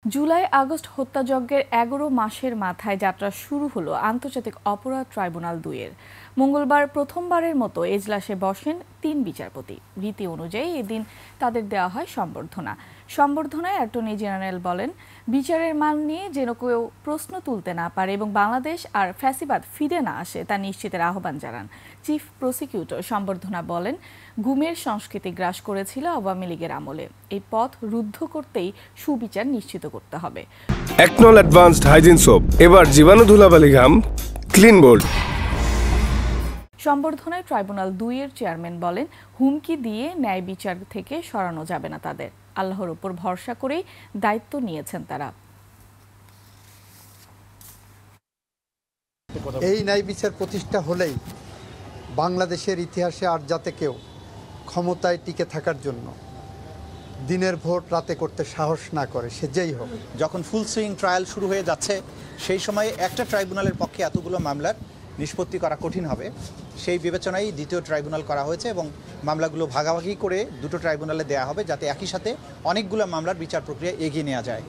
July August হত্যাযজ্ঞের ১১ মাসের মাথায় যাত্রা শুরু হলো আন্তর্জাতিক অপরাধ ট্রাইব্যুনাল ২-এর। মঙ্গলবার প্রথমবারের মতো এজলাসে বসেন ৩ বিচারপতি। রীতি অনুযায়ী এদিন তাদের দেওয়া হয় সম্বর্ধনা। সম্বর্ধনায় অ্যাটর্নি জেনারেল বলেন, বিচারের মান নিয়ে যেন কেউ প্রশ্ন তুলতে না পারে এবং বাংলাদেশ আর ফ্যাসিবাদ ফিরে না আসে তা নিশ্চিতের আহ্বান জানান। চিফ প্রসিকিউটর সম্বর্ধনা বলেন, গুমের সংস্কৃতি গ্রাস করেছিল আওয়ামী লীগের আমলে। এই পথ রুদ্ধ করতেই সুবিচার নিশ্চিত করতে হবে। একনল অ্যাডভান্সড হাইজিন সোপ এবার জীবাণু ধুলাবালি ঘাম ক্লিন বোল্ড। সম্বর্ধনায় ট্রাইব্যুনাল ২-এর চেয়ারম্যান বলেন, হুমকি দিয়ে ন্যায় বিচার থেকে সরানো যাবে না তাদের। আল্লাহর উপর ভরসা করেই দায়িত্ব নিয়েছেন তারা। এই ন্যায় বিচার প্রতিষ্ঠা হলেই বাংলাদেশের ইতিহাসে আর যাতে কেউ ক্ষমতায় টিকে থাকার জন্য দিনের ভোট রাতে করতে সাহস না করে, সে যেই হোক। যখন ফুল সুইং ট্রায়াল শুরু হয়ে যাচ্ছে, সেই সময়ে একটা ট্রাইব্যুনালের পক্ষে এতগুলো মামলার নিষ্পত্তি করা কঠিন হবে। সেই বিবেচনায় দ্বিতীয় ট্রাইব্যুনাল করা হয়েছে এবং মামলাগুলো ভাগাভাগি করে দুটো ট্রাইব্যুনালে দেওয়া হবে, যাতে একই সাথে অনেকগুলো মামলার বিচার প্রক্রিয়া এগিয়ে নেওয়া যায়।